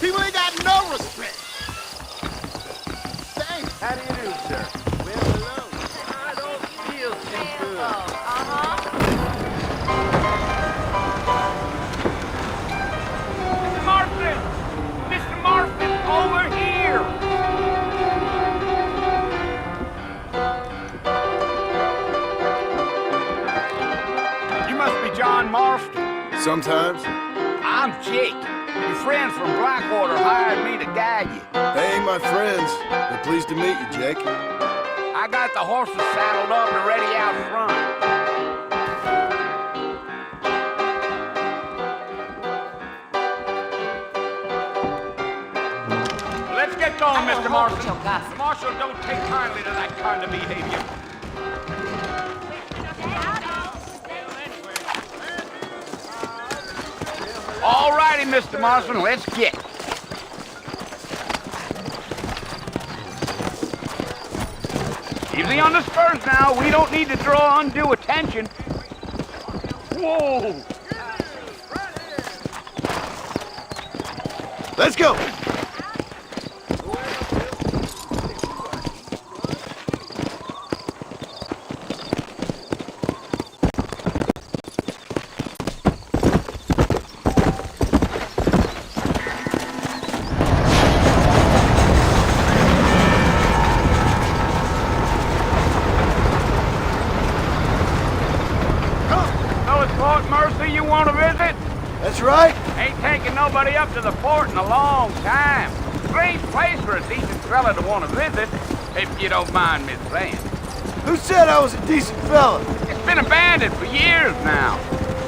People ain't got no respect. Thanks. How do you do, sir? Well, hello. I don't feel too good. Mr. Marston! Mr. Marston, over here! You must be John Marston. Sometimes. I'm Jake. Your friends from Blackwater hired me to guide you. They ain't my friends. They're pleased to meet you, Jake. I got the horses saddled up and ready out front. Let's get going, Mr. Marston. Marshal, don't take kindly to that kind of behavior. All righty, Mr. Marston, let's get. Easy on the spurs now. We don't need to draw undue attention. Whoa! Let's go! You want to visit? That's right. Ain't taking nobody up to the fort in a long time. Strange place for a decent fella to want to visit, if you don't mind me saying. Who said I was a decent fella? It's been abandoned for years now.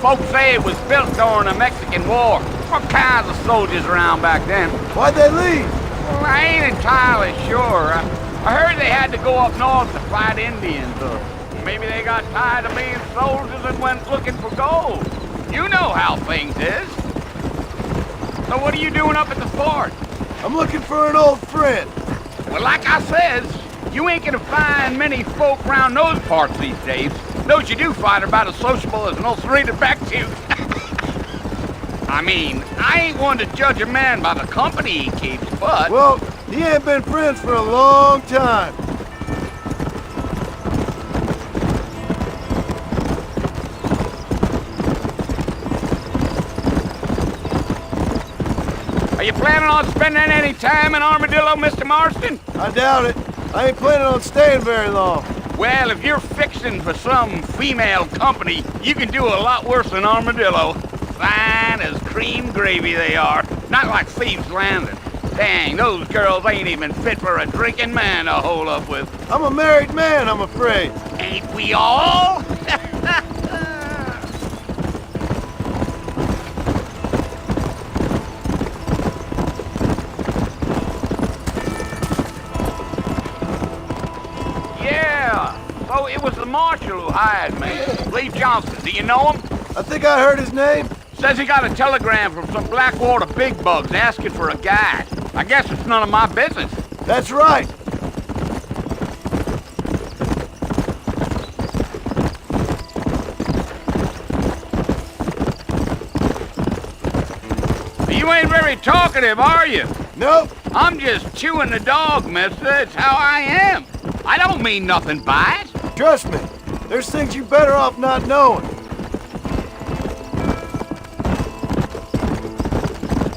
Folks say it was built during the Mexican War. All kinds of soldiers around back then. Why'd they leave? Well, I ain't entirely sure. I heard they had to go up north to fight Indians, or maybe they got tired of being soldiers and went looking for gold. You know how things is. So what are you doing up at the fort? I'm looking for an old friend. Well, like I says, you ain't gonna find many folk around those parts these days. Those you do find are about as sociable as an ulcerated back tooth. I mean, I ain't one to judge a man by the company he keeps, but... Well, he ain't been friends for a long time. Are you planning on spending any time in Armadillo, Mr. Marston? I doubt it. I ain't planning on staying very long. Well, if you're fixing for some female company, you can do a lot worse than Armadillo. Fine as cream gravy they are. Not like Thieves' Landing. Dang, those girls ain't even fit for a drinking man to hole up with. I'm a married man, I'm afraid. Ain't we all? So it was the marshal who hired me. Lee Johnson, do you know him? I think I heard his name. Says he got a telegram from some Blackwater big bugs asking for a guide. I guess it's none of my business. That's right. You ain't very talkative, are you? Nope. I'm just chewing the dog, mister. It's how I am. I don't mean nothing by it. Trust me, there's things you're better off not knowing.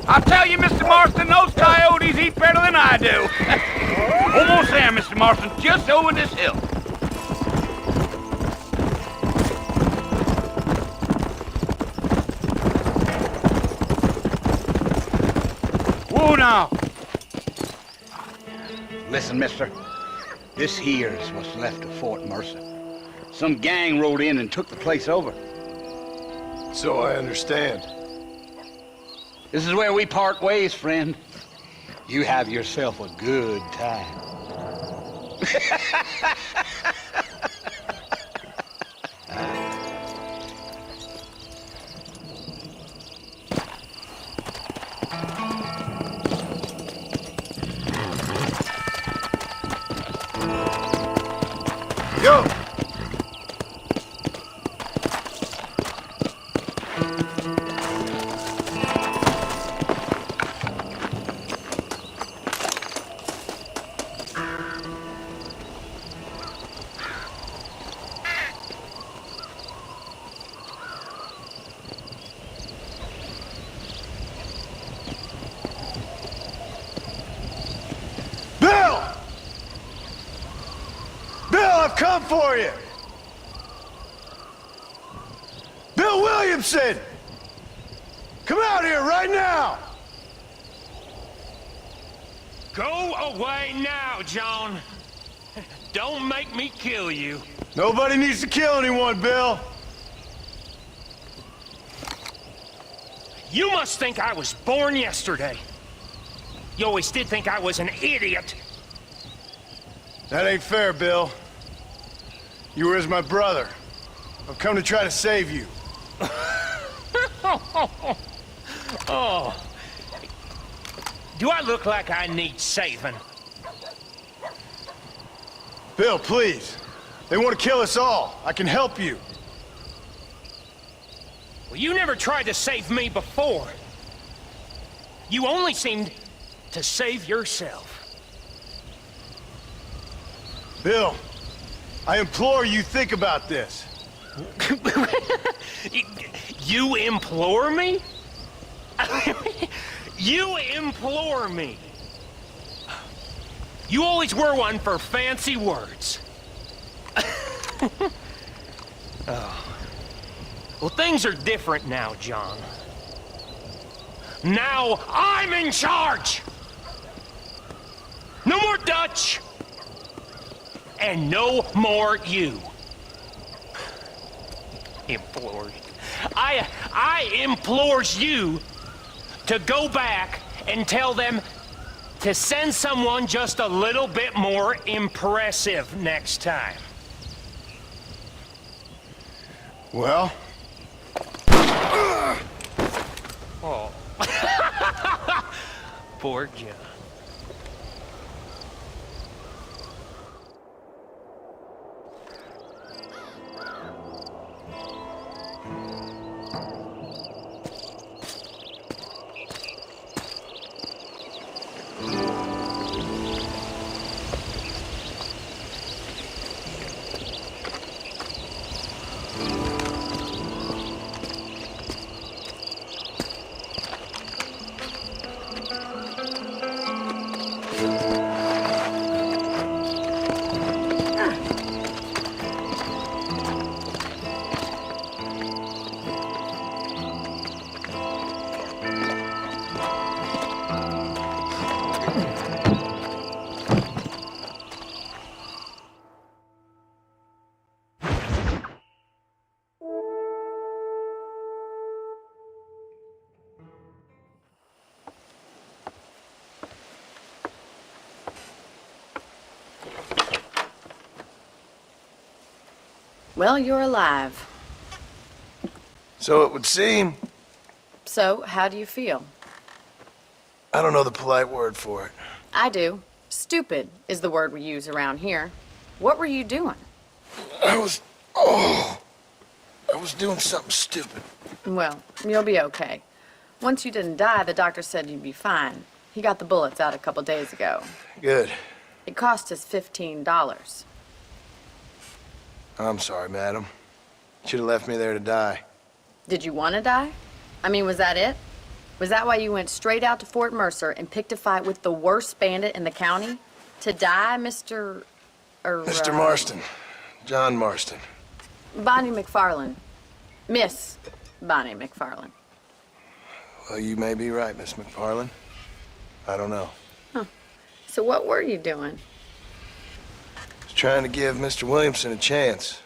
I'll tell you, Mr. Marston, those coyotes eat better than I do. Almost there, Mr. Marston, just over this hill. Whoa now. Listen, mister. This here is what's left of Fort Mercer. Some gang rode in and took the place over. So I understand. This is where we part ways, friend. You have yourself a good time. Go! for you! Bill Williamson! Come out here right now! Go away now, John. Don't make me kill you. Nobody needs to kill anyone, Bill. You must think I was born yesterday. You always did think I was an idiot. That ain't fair, Bill. You were as my brother. I've come to try to save you. Oh. Do I look like I need saving? Bill, please. They want to kill us all. I can help you. Well, you never tried to save me before. You only seemed to save yourself. Bill, I implore you think about this. You implore me? You implore me. You always were one for fancy words. Oh. Well, things are different now, John. Now I'm in charge! No more Dutch! And no more you. Implores. I implores you to go back and tell them to send someone just a little bit more impressive next time. Well? Oh. Poor John. Well, you're alive. So it would seem. So, how do you feel? I don't know the polite word for it. I do. Stupid is the word we use around here. What were you doing? I was doing something stupid. Well, you'll be okay. Once you didn't die, the doctor said you'd be fine. He got the bullets out a couple days ago. Good. It cost us $15. I'm sorry, madam. Should have left me there to die. Did you want to die? I mean, was that it? Was that why you went straight out to Fort Mercer and picked a fight with the worst bandit in the county? To die, Mr. Mr. Marston. John Marston. Bonnie McFarland. Miss Bonnie McFarland. Well, you may be right, Miss McFarland. I don't know. Huh. So what were you doing? Was trying to give Mr. Williamson a chance.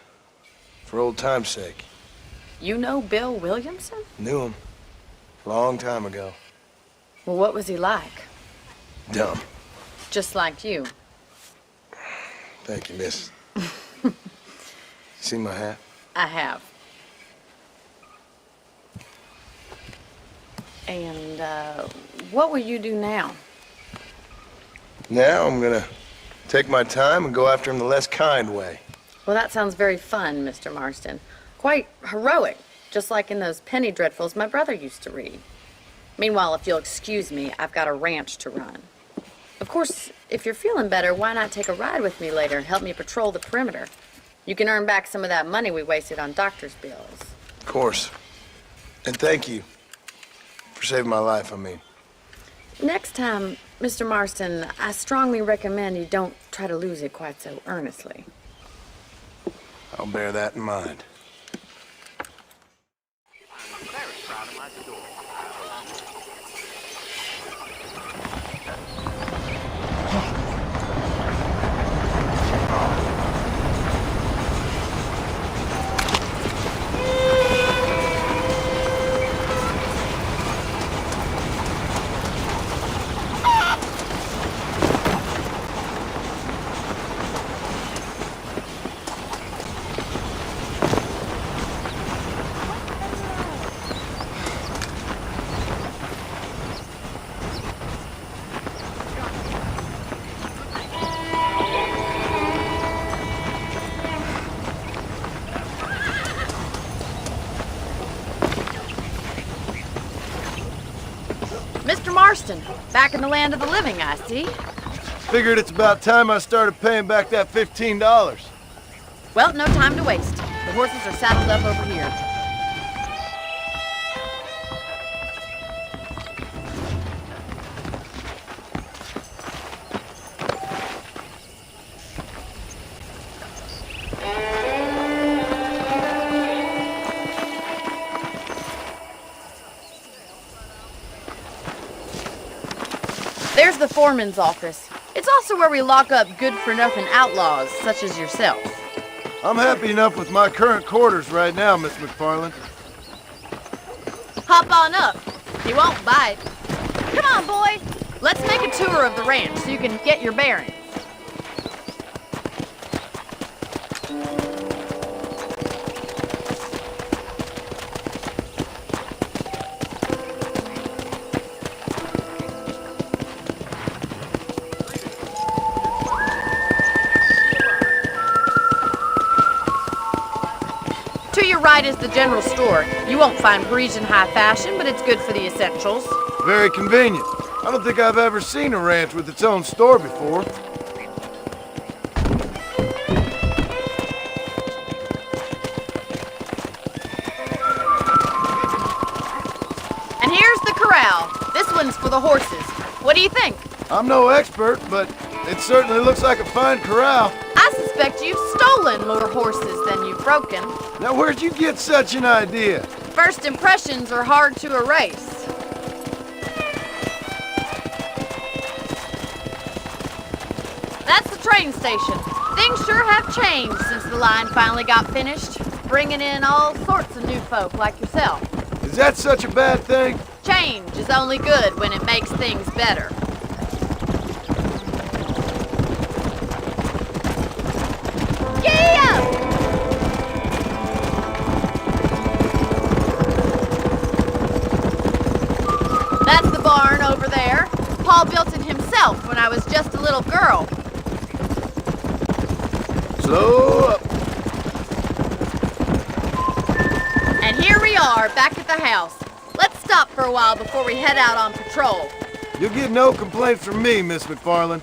For old time's sake. You know Bill Williamson? Knew him. Long time ago. Well, what was he like? Dumb. Just like you. Thank you, miss. See my hat? I have. And, what will you do now? Now I'm gonna take my time and go after him the less kind way. Well, that sounds very fun, Mr. Marston. Quite heroic, just like in those penny dreadfuls my brother used to read. Meanwhile, if you'll excuse me, I've got a ranch to run. Of course, if you're feeling better, why not take a ride with me later and help me patrol the perimeter? You can earn back some of that money we wasted on doctor's bills. Of course. And thank you. For saving my life, I mean. Next time, Mr. Marston, I strongly recommend you don't try to lose it quite so earnestly. I'll bear that in mind. I'm very proud of my story. Mr. Marston, back in the land of the living, I see. Figured it's about time I started paying back that $15. Well, no time to waste. The horses are saddled up over here. There's the foreman's office. It's also where we lock up good-for-nothing outlaws, such as yourself. I'm happy enough with my current quarters right now, Miss McFarland. Hop on up. He won't bite. Come on, boy. Let's make a tour of the ranch so you can get your bearings. To your right is the general store. You won't find Parisian high fashion, but it's good for the essentials. Very convenient. I don't think I've ever seen a ranch with its own store before. And here's the corral. This one's for the horses. What do you think? I'm no expert, but it certainly looks like a fine corral. I suspect you've stolen more horses than you've broken. Now, where'd you get such an idea? First impressions are hard to erase. That's the train station. Things sure have changed since the line finally got finished, bringing in all sorts of new folk like yourself. Is that such a bad thing? Change is only good when it makes things better. That's the barn over there. Paul built it himself when I was just a little girl. Slow up. And here we are, back at the house. Let's stop for a while before we head out on patrol. You'll get no complaints from me, Miss McFarland.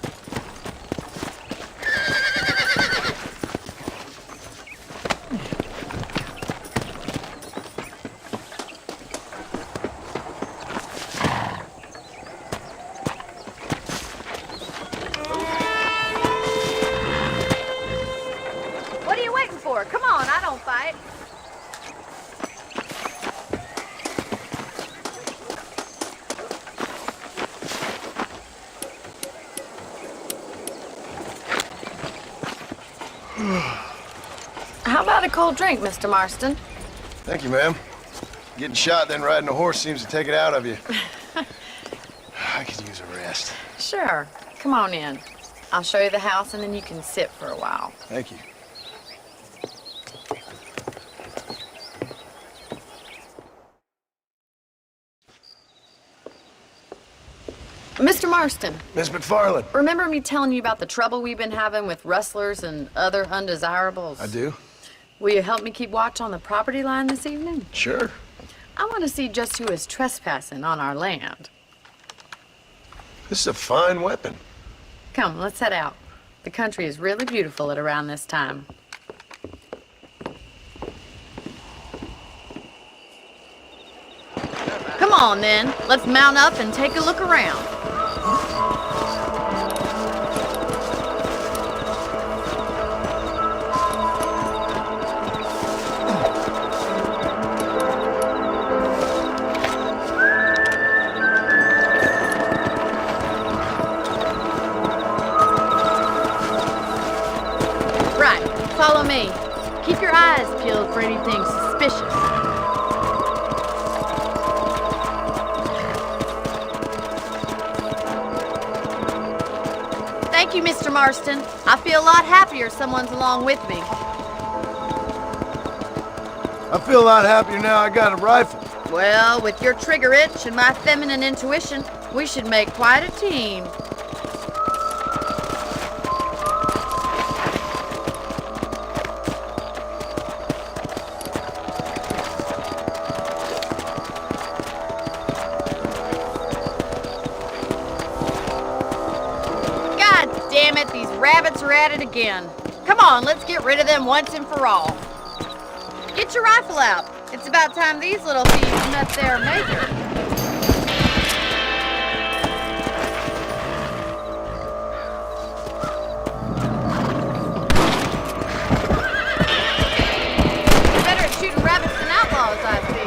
What are you waiting for? Come on, I don't fight. How about a cold drink, Mr. Marston? Thank you, ma'am. Getting shot, then riding a horse seems to take it out of you. I could use a rest. Sure. Come on in. I'll show you the house and then you can sit for a while. Thank you. Mr. Marston, Miss McFarland. remember me telling you about the trouble we've been having with rustlers and other undesirables? I do? Will you help me keep watch on the property line this evening? Sure. I want to see just who is trespassing on our land. This is a fine weapon. Come, let's head out. The country is really beautiful at around this time. Come on, then. Let's mount up and take a look around. peeled for anything suspicious. Thank you, Mr. Marston. I feel a lot happier someone's along with me. I feel a lot happier now I got a rifle. Well, with your trigger itch and my feminine intuition, we should make quite a team. God damn it, these rabbits are at it again. Come on, let's get rid of them once and for all. Get your rifle out. It's about time these little thieves met their maker. You're better at shooting rabbits than outlaws, I see.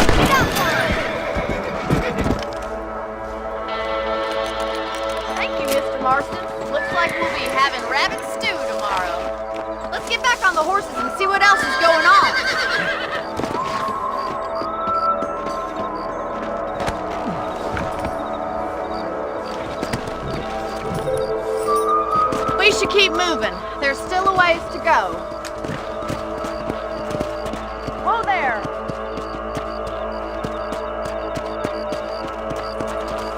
We got one! Thank you, Mr. Marston. Looks like we'll be having rabbit stew tomorrow. Let's get back on the horses and see what else is going on. We should keep moving. There's still a ways to go. Whoa there!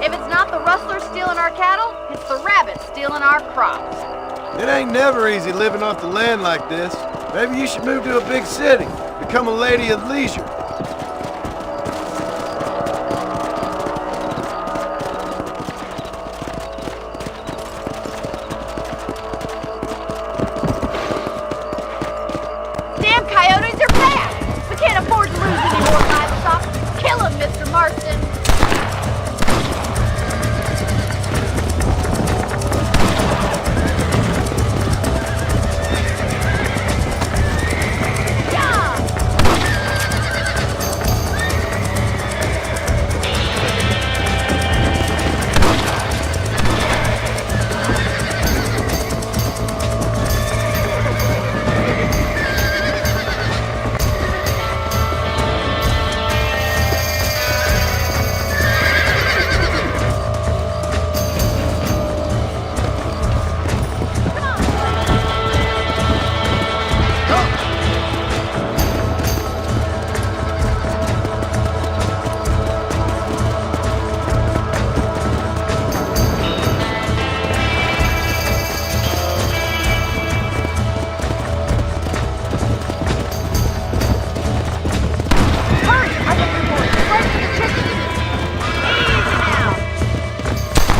If it's not the rustlers stealing our cattle, it's the rabbits stealing our crops. It ain't never easy living off the land like this. Maybe you should move to a big city, become a lady of leisure. Damn coyotes are back! We can't afford to lose any more livestock. Kill them, Mr. Marston.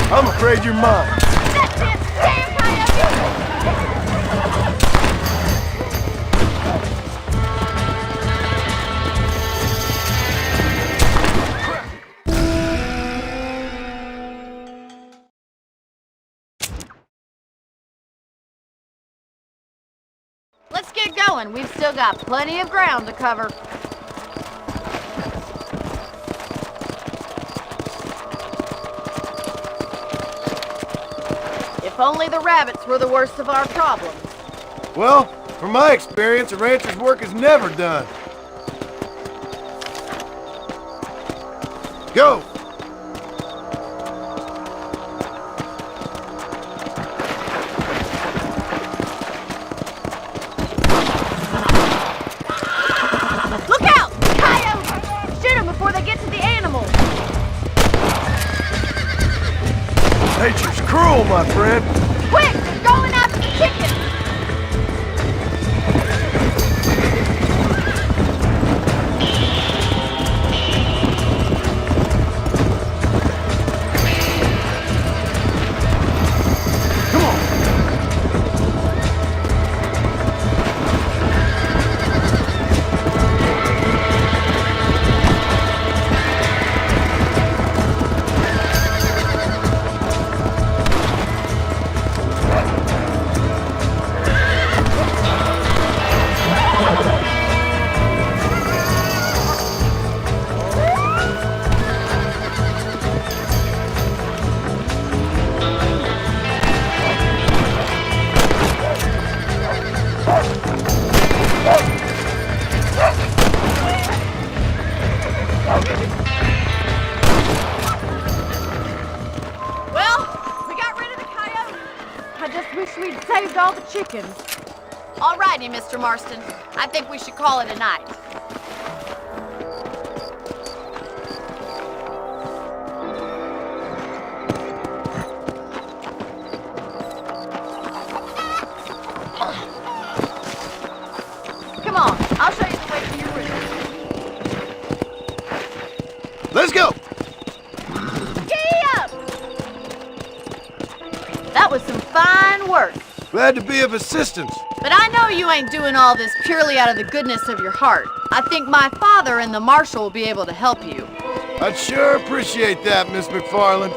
I'm afraid you're mine. That's it! Damn coyote! Let's get going. We've still got plenty of ground to cover. If only the rabbits were the worst of our problems. Well, from my experience, a rancher's work is never done. Go! Look out! Coyotes! Shoot them before they get to the animals! Nature's cruel, my friend. Quick! They're going after the chickens! wish we'd saved all the chickens. All righty, Mr. Marston. I think we should call it a night. Come on, I'll show you the way to your room. Let's go! Giddy up! That was some fine work. Glad to be of assistance. But I know you ain't doing all this purely out of the goodness of your heart. I think my father and the marshal will be able to help you. I'd sure appreciate that, Miss McFarland.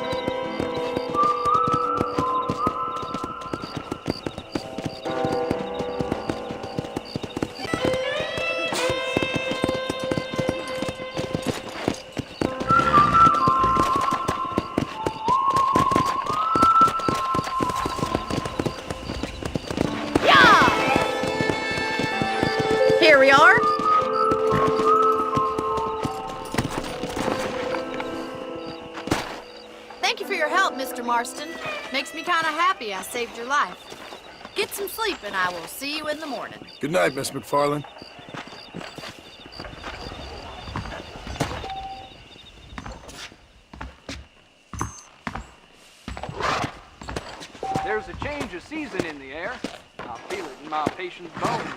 Here we are. Thank you for your help, Mr. Marston. Makes me kind of happy I saved your life. Get some sleep and I will see you in the morning. Good night, Miss McFarland. There's a change of season in the air. I feel it in my patient's bones.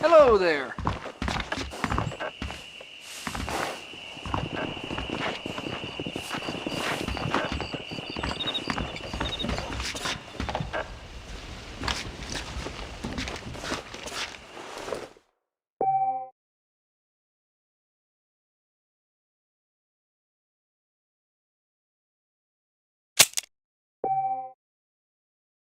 Hello there.